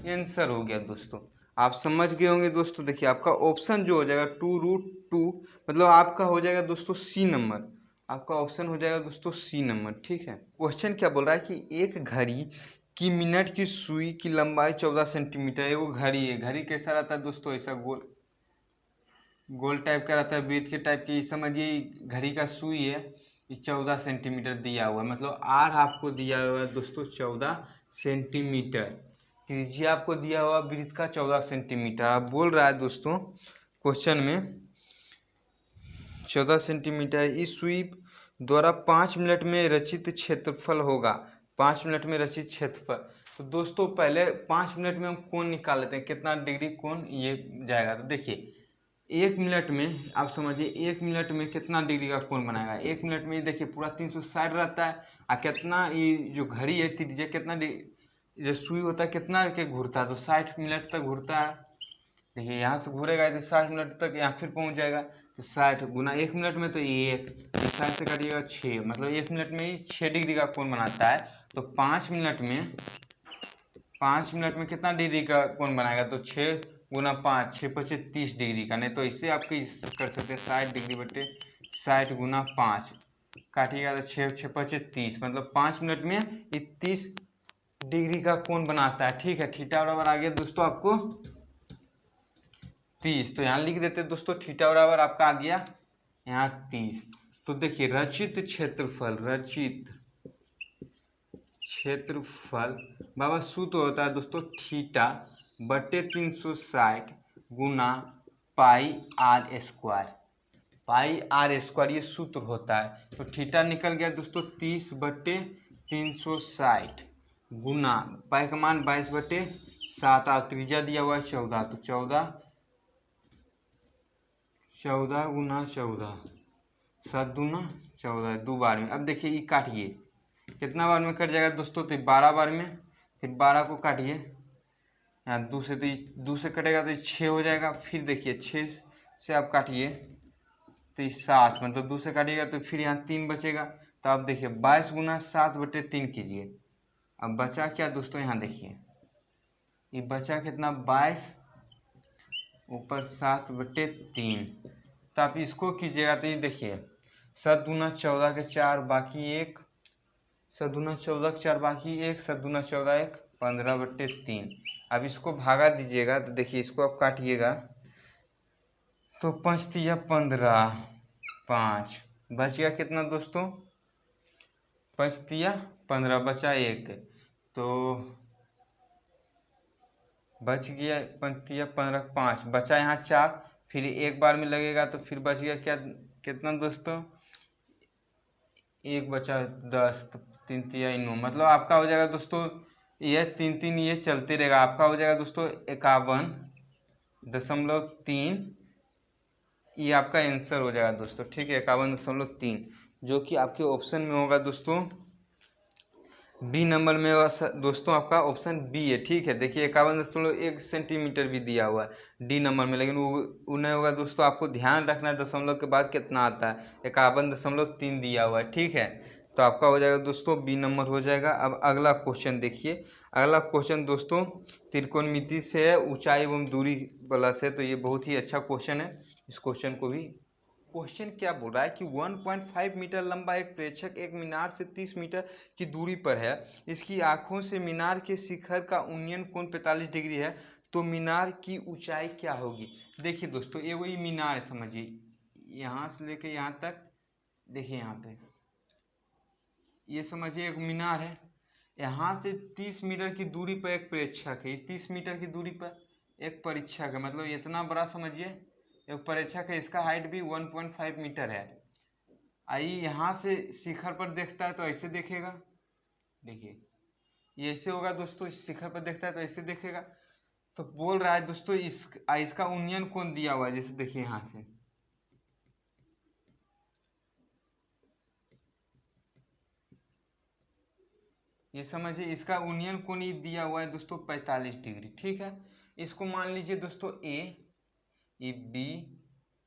आंसर हो गया दोस्तों। आप समझ गए होंगे दोस्तों। देखिए आपका ऑप्शन जो हो जाएगा 2√2, मतलब आपका हो जाएगा दोस्तों सी नंबर, आपका ऑप्शन हो जाएगा दोस्तों सी नंबर। ठीक है, क्वेश्चन क्या बोल रहा है कि एक घड़ी की मिनट की सुई की लंबाई 14 सेंटीमीटर है। वो घड़ी है, घड़ी कैसा रहता है दोस्तों, ऐसा गोल गोल टाइप का रहता है, वृत्त के टाइप की। समझिए घड़ी का सुई है, ये 14 सेंटीमीटर दिया हुआ है, मतलब आर आपको दिया हुआ है दोस्तों 14 सेंटीमीटर। त्रिज्या आपको दिया हुआ वृत्त का 14 सेंटीमीटर। आप बोल रहा है दोस्तों क्वेश्चन में 14 सेंटीमीटर, इस सुई द्वारा 5 मिनट में रचित क्षेत्रफल होगा। 5 मिनट में रचित क्षेत्रफल, तो दोस्तों पहले 5 मिनट में हम कोण निकाल लेते हैं, कितना डिग्री कोण ये जाएगा। तो देखिए 1 मिनट में, आप समझिए 1 मिनट में कितना डिग्री का कोण बनाएगा। 1 मिनट में देखिए पूरा 360 रहता है, और कितना ये जो घड़ी है त्रिज्या कितना, जो सुई होता है कितना के घूरता है, तो 60 मिनट तक घूरता है। देखिए यहाँ से घूरेगा तो 60 मिनट तक यहाँ फिर पहुँच जाएगा, तो 60 गुना 1 मिनट में, तो 1 60 से काटिएगा 6, मतलब 1 मिनट में ही 6 डिग्री का कोण बनाता है। तो 5 मिनट में कितना डिग्री का कोण बनाएगा, तो 6 गुना 5, 6×5 30 डिग्री का। नहीं तो इससे आप कर सकते हैं 60 डिग्री बटे 60 गुना 5, काटिएगा तो 6 6 5 30, मतलब 5 मिनट में ये 30 डिग्री का कोण बनाता है। ठीक है, थीटा बराबर आ गया दोस्तों आपको 30। तो यहाँ लिख देते हैं दोस्तों, थीटा बराबर आपका आ गया यहाँ 30। तो देखिए रचित क्षेत्रफल बाबा सूत्र होता है दोस्तों थीटा बटे 360 गुना pi R square. Pi R square ये सूत्र होता है। तो थीटा निकल गया दोस्तों 30 बटे 360 गुना पाई का मान 22 बटे 7 और त्रिज्या दिया हुआ है 14। तो 14 गुना 14 7 दूना 14 दो बार में। अब देखिए ये काटिए कितना बार में कट जाएगा दोस्तों, तो 12 बार में। फिर 12 को काटिए यहाँ 2 से, तो 2 से कटेगा तो 6 हो जाएगा। फिर देखिए 6 से आप काटिए तो ये 7, मतलब 2 से काटिएगा तो फिर यहाँ 3 बचेगा। तो आप देखिए 22 गुना 7 बटे 3 कीजिए। अब बचा क्या दोस्तों, यहाँ देखिए ये बचा कितना 22 ऊपर 7 बटे 3। तो आप इसको कीजिएगा तो ये देखिए 7 दूना 14 के 4 बाकी 1, 7 दूना 14 के 4 बाकी 1, 7 दूना 14 1 15 बटे 3। अब इसको भागा दीजिएगा तो देखिए इसको आप काटिएगा तो 5 तिया 15 5 बच गया कितना दोस्तों 5 तिया 15 बचा 1, तो बच गया 5 तिया 15 5 बचा यहाँ 4। फिर एक बार में लगेगा तो फिर बच गया क्या कितना दोस्तों 1 बचा 10, तो 3 तिया 9, मतलब आपका हो जाएगा दोस्तों ये 3 3 ये चलते रहेगा। आपका हो जाएगा दोस्तों 51.3। ये आपका आंसर हो जाएगा दोस्तों। ठीक है 51.3, जो कि आपके ऑप्शन में होगा दोस्तों बी नंबर में होगा दोस्तों, आपका ऑप्शन बी है। ठीक है, देखिए 51.1 सेंटीमीटर भी दिया हुआ है डी नंबर में, लेकिन वो नहीं होगा दोस्तों। आपको ध्यान रखना है दशमलव के बाद कितना आता है, 51.3 दिया हुआ है। ठीक है, तो आपका हो जाएगा दोस्तों बी नंबर हो जाएगा। अब अगला क्वेश्चन देखिए, अगला क्वेश्चन दोस्तों त्रिकोणमिति से है, ऊंचाई एवं दूरी प्लस है। तो ये बहुत ही अच्छा क्वेश्चन है, इस क्वेश्चन को भी। क्वेश्चन क्या बोल रहा है कि 1.5 मीटर लंबा एक प्रेक्षक एक मीनार से 30 मीटर की दूरी पर है। इसकी आंखों से मीनार के शिखर का उन्नयन कोण 45 डिग्री है। तो मीनार की ऊंचाई क्या होगी। देखिए दोस्तों ये वही मीनार है, समझिए यहाँ से लेके यहाँ तक, देखिए यहाँ पे ये समझिए एक मीनार है। यहाँ से 30 मीटर की दूरी पर एक प्रेक्षक है। 30 मीटर की दूरी पर एक परीक्षक है, मतलब इतना बड़ा समझिए एक परीक्षक है। इसका हाइट भी 1.5 मीटर है। आई यहाँ से शिखर पर देखता है तो ऐसे देखेगा, देखिए ये ऐसे होगा दोस्तों। इस शिखर पर देखता है तो ऐसे देखेगा। तो बोल रहा है दोस्तों इसका उन्नयन कोण दिया हुआ है, जैसे देखिए यहाँ से ये समझिए इसका उन्नयन कोण दिया हुआ है दोस्तों 45 डिग्री। ठीक है, इसको मान लीजिए दोस्तों ए, ये बी,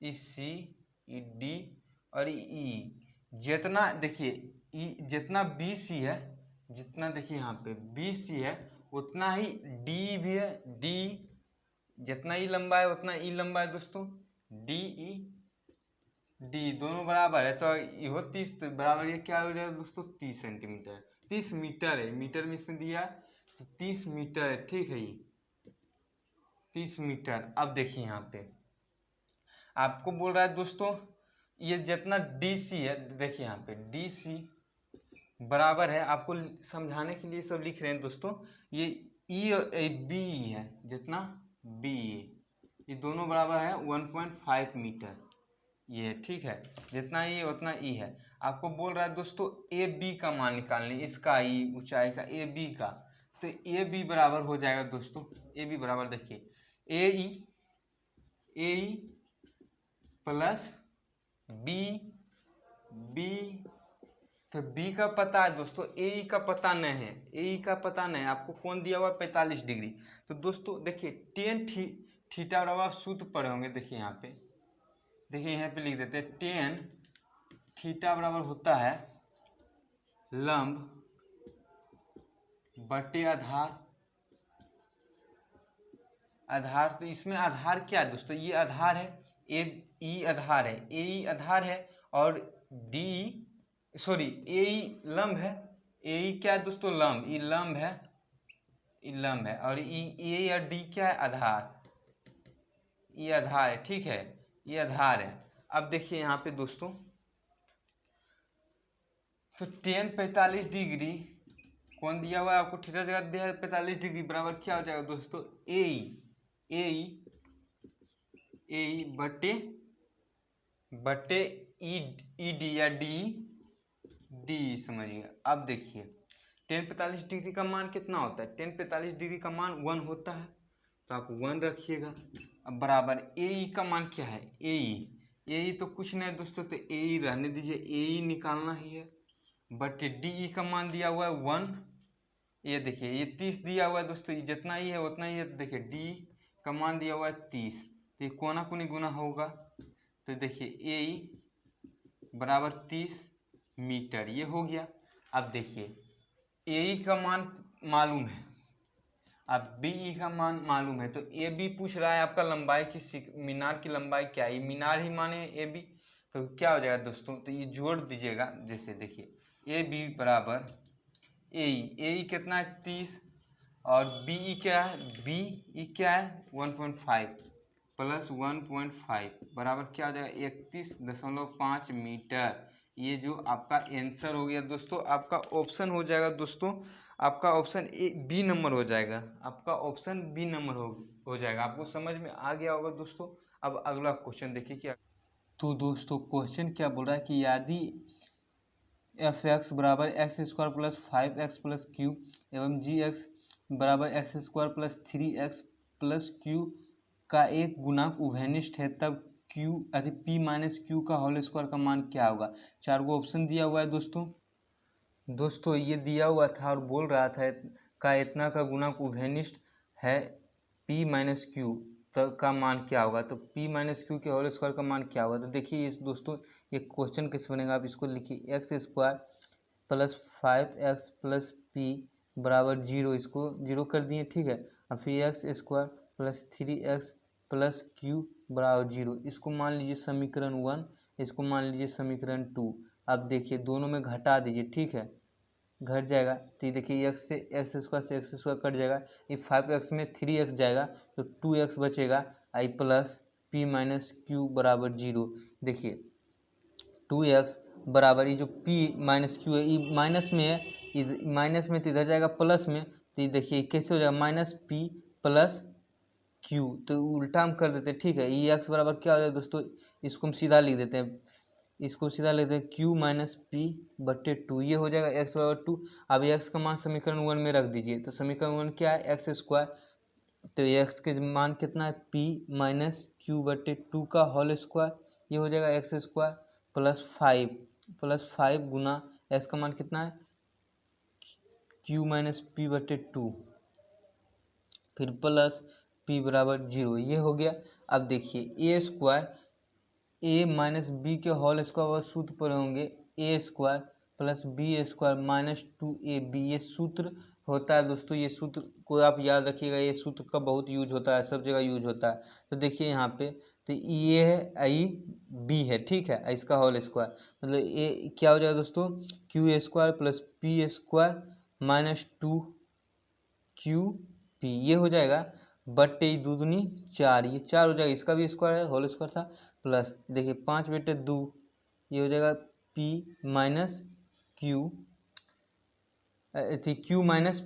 ये सी, ये डी और ये ई। जितना देखिए ई जितना बी सी है, जितना देखिए यहाँ पे बी सी है उतना ही डी भी है। डी जितना ई लंबा है उतना ई लंबा है दोस्तों। डी ई डी दोनों बराबर है, तो ये 30 बराबर, ये क्या हो जाएगा दोस्तों 30 सेंटीमीटर। 30 मीटर है, मीटर में इसमें दिया तो 30 मीटर है। ठीक है, ये 30 मीटर। अब देखिए यहाँ पे आपको बोल रहा है दोस्तों ये जितना डी सी है, देखिए यहाँ पे डी सी बराबर है, आपको समझाने के लिए सब लिख रहे हैं दोस्तों। ये ई और बी है, जितना बी ये दोनों बराबर है 1.5 मीटर ये। ठीक है, जितना ई उतना ई है। आपको बोल रहा है दोस्तों ए बी का मान निकालने, इसका ई ऊंचाई का ए बी का। तो ए बी बराबर हो जाएगा दोस्तों, ए बी बराबर देखिए ए ई प्लस बी बी। तो बी का पता है दोस्तों, ए ई का पता नहीं है। ए ई का पता नहीं है, आपको कौन दिया हुआ 45 डिग्री। तो दोस्तों देखिए टेन थीटा बराबर आप सूत्र पढ़े होंगे। देखिए यहाँ पे, देखिए यहाँ पे लिख देते हैं टेन थीटा बराबर होता है लंब बटे आधार। आधार तो इसमें आधार क्या है दोस्तों, ये आधार है, ए ई आधार है, ए ई आधार है और डी सॉरी ए लंब है, ए क्या है दोस्तों, लंब, ई लंब है, ई लंब है, और ए या डी क्या है, आधार, ये आधार है, ठीक है, ये आधार है। अब देखिए यहाँ पे दोस्तों, तो टेन 45 डिग्री कौन दिया हुआ है आपको, थीटा जगह दिया है 45 डिग्री, बराबर क्या हो जाएगा दोस्तों, ए बटे बटे ई डी या डी समझिए। अब देखिए टेन 45 डिग्री का मान कितना होता है, टेन 45 डिग्री का मान 1 होता है, तो आप 1 रखिएगा। अब बराबर ए का मान क्या है, ए तो कुछ नहीं दोस्तों, तो ए रहने दीजिए, ए निकालना ही है, बटे डी का मान दिया हुआ है 1, ये देखिए ये 30 दिया हुआ है दोस्तों, ये जितना ही है उतना ही है, तो देखिए डी का मान दिया हुआ है 30, तो ये कोना कोनी गुना होगा, तो देखिए ए बराबर 30 मीटर, ये हो गया। अब देखिए ए का मान मालूम है, अब बी का मान मालूम है, तो ए बी पूछ रहा है आपका लंबाई की, मीनार की लंबाई क्या है, मीनार ही माने ए बी, तो क्या हो जाएगा दोस्तों, तो ये जोड़ दीजिएगा, जैसे देखिए ए बी बराबर ए कितना है 30, और बी क्या है, बी क्या है 1.5 प्लस 1.5 बराबर क्या हो जाएगा 31.5 मीटर। ये जो आपका आंसर हो गया दोस्तों, आपका ऑप्शन हो जाएगा दोस्तों, आपका ऑप्शन ए बी नंबर हो जाएगा, आपका ऑप्शन बी नंबर हो जाएगा। आपको समझ में आ गया होगा दोस्तों। अब अगला क्वेश्चन देखिए क्या, तो दोस्तों क्वेश्चन क्या बोल रहा है कि यदि एफ एक्स बराबर x square plus 5x plus Q एवं जी एक्स बराबर x square plus 3x plus Q का एक गुणांक उभयनिष्ठ है, तब क्यू अति पी माइनस क्यू का होल स्क्वायर का मान क्या होगा। चार को ऑप्शन दिया हुआ है दोस्तों ये दिया हुआ था और बोल रहा था का इतना का गुणांक उभयनिष्ठ है, पी माइनस क्यू का मान क्या होगा, तो p माइनस क्यू के होल स्क्वायर का मान क्या होगा। तो देखिए इस दोस्तों ये क्वेश्चन कैसे बनेगा, आप इसको लिखिए x square plus 5x plus P बराबर 0, इसको 0 कर दिए, ठीक है। अब फिर x square plus 3x plus Q बराबर 0, इसको मान लीजिए समीकरण 1, इसको मान लीजिए समीकरण 2। अब देखिए दोनों में घटा दीजिए, ठीक है, घट जाएगा, तो ये देखिए एक्स से एक्स स्क्वायर कट जाएगा, ये 5x में 3x जाएगा, तो 2x बचेगा, आई प्लस पी माइनस क्यू बराबर 0। देखिए 2x बराबर ये जो p माइनस क्यू है, ये माइनस में है, माइनस में तो इधर जाएगा प्लस में, तो ये देखिए कैसे हो जाएगा माइनस p प्लस q, तो उल्टा हम कर देते हैं, ठीक है। ये x बराबर क्या हो जाएगा दोस्तों, इसको हम सीधा लिख देते हैं, इसको सीधा लेते हैं q माइनस पी बट्टे 2, ये हो जाएगा x बराबर 2। अब x का मान समीकरण 1 में रख दीजिए, तो समीकरण 1 क्या है एक्स स्क्वायर, तो x के मान कितना है p माइनस क्यू बट्टे 2 का होल स्क्वायर, ये हो जाएगा एक्स स्क्वायर प्लस 5 गुना x का मान कितना है q माइनस पी बट्टे 2, फिर प्लस p बराबर 0, ये हो गया। अब देखिए A square A minus B के होल स्क्वायर सूत्र पर होंगे A square plus B square minus 2ab, ये सूत्र होता है दोस्तों, ये सूत्र को आप याद रखिएगा, ये सूत्र का बहुत यूज होता है, सब जगह यूज होता है। तो देखिए यहाँ पे तो ये है आई बी है, ठीक है, इसका होल स्क्वायर मतलब ए क्या हो जाएगा दोस्तों Q square plus P square minus 2 P, ये हो जाएगा बट्टे दो दूनी 4, ये 4 हो जाएगा, इसका भी स्क्वायर है, होल स्क्वायर था, प्लस देखिए 5 बटे 2, ये हो जाएगा p minus Q Q minus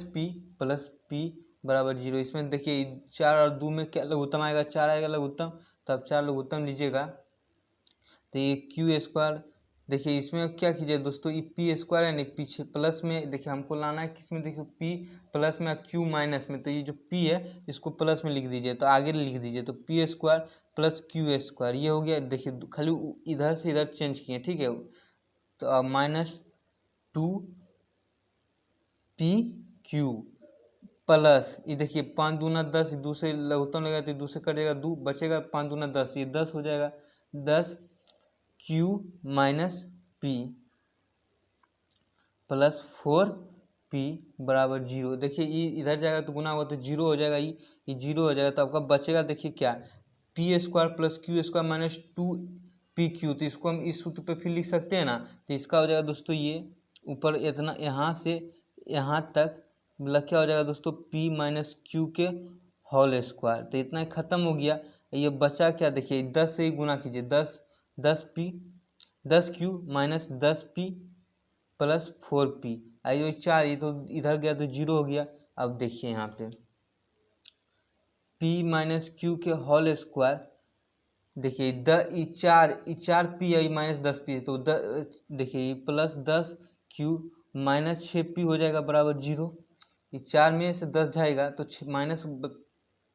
P plus p बराबर 0। इसमें देखिए 4 और 2 में क्या लघुत्तम आएगा, 4 आएगा लघुत्तम, तो आप 4 लघुत्तम लीजिएगा, तो ये क्यू स्क्वायर, देखिए इसमें क्या कीजिए दोस्तों, ये पी स्क्वायर है नहीं, पीछे प्लस में देखिए हमको लाना है किसमें, देखिए पी प्लस में क्यू माइनस में, तो ये जो पी है इसको प्लस में लिख दीजिए, तो आगे लिख दीजिए, तो P square plus Q square, ये हो गया। देखिए खाली इधर से इधर चेंज किए, ठीक है, तो अब माइनस 2p प्लस ये देखिए 5 दूना 10, दूसरे लघुत्तम लगा तो दूसरे कट जाएगा, 2 बचेगा, 5 दूना 10, ये 10 हो जाएगा, 10 Q minus P plus 4p बराबर 0। देखिए ये इधर जाएगा तो गुना होगा तो 0 हो जाएगा, ये 0 हो जाएगा, तो आपका बचेगा देखिए क्या, P square plus Q square minus 2p P Q, तो इसको हम इस सूत्र पे फिर लिख सकते हैं ना। तो इसका हो जाएगा दोस्तों ये ऊपर इतना यहाँ से यहाँ तक मतलब क्या हो जाएगा दोस्तों पी माइनस क्यू के होल स्क्वायर। तो इतना खत्म हो गया। ये बचा क्या, देखिए 10 से ही गुना कीजिए, 10 Q minus 10 P plus 4 P. I 4, ये तो इधर गया तो 0 हो गया। अब देखिए यहाँ पे पी माइनस क्यू के होल स्क्वायर, देखिए चार पी आई माइनस 10 पी, तो देखिए प्लस 10 क्यू माइनस 6 पी हो जाएगा बराबर 0। ये 4 में से 10 जाएगा तो माइनस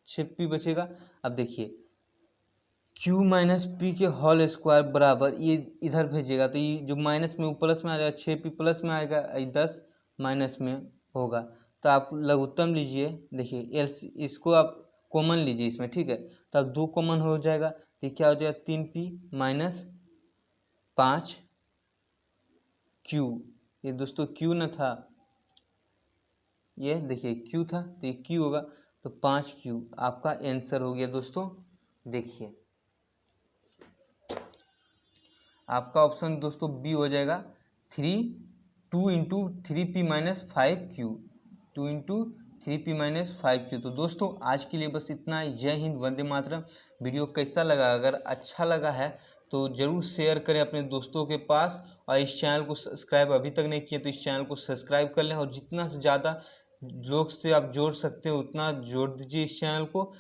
6 पी बचेगा। अब देखिए q माइनस पी के होल स्क्वायर बराबर ये इधर भेजिएगा तो ये जो माइनस में वो प्लस में आ जाएगा, 6p प्लस में आएगा, 10 माइनस में होगा। तो आप लघुत्तम लीजिए, देखिए एल्स इसको आप कॉमन लीजिए इसमें, ठीक है। तो अब 2 कॉमन हो जाएगा तो क्या हो जाएगा 3p माइनस 5q। ये दोस्तों q न था, ये देखिए q था तो ये q होगा, तो 5q आपका आंसर हो गया दोस्तों। देखिए आपका ऑप्शन दोस्तों बी हो जाएगा 2 into 3p minus 5q, 2 into 3p minus 5q। तो दोस्तों आज के लिए बस इतना। जय हिंद, वंदे मातरम। वीडियो कैसा लगा, अगर अच्छा लगा है तो ज़रूर शेयर करें अपने दोस्तों के पास, और इस चैनल को सब्सक्राइब अभी तक नहीं किए तो इस चैनल को सब्सक्राइब कर लें, और जितना से ज़्यादा लोग से आप जोड़ सकते हो उतना जोड़ दीजिए इस चैनल को।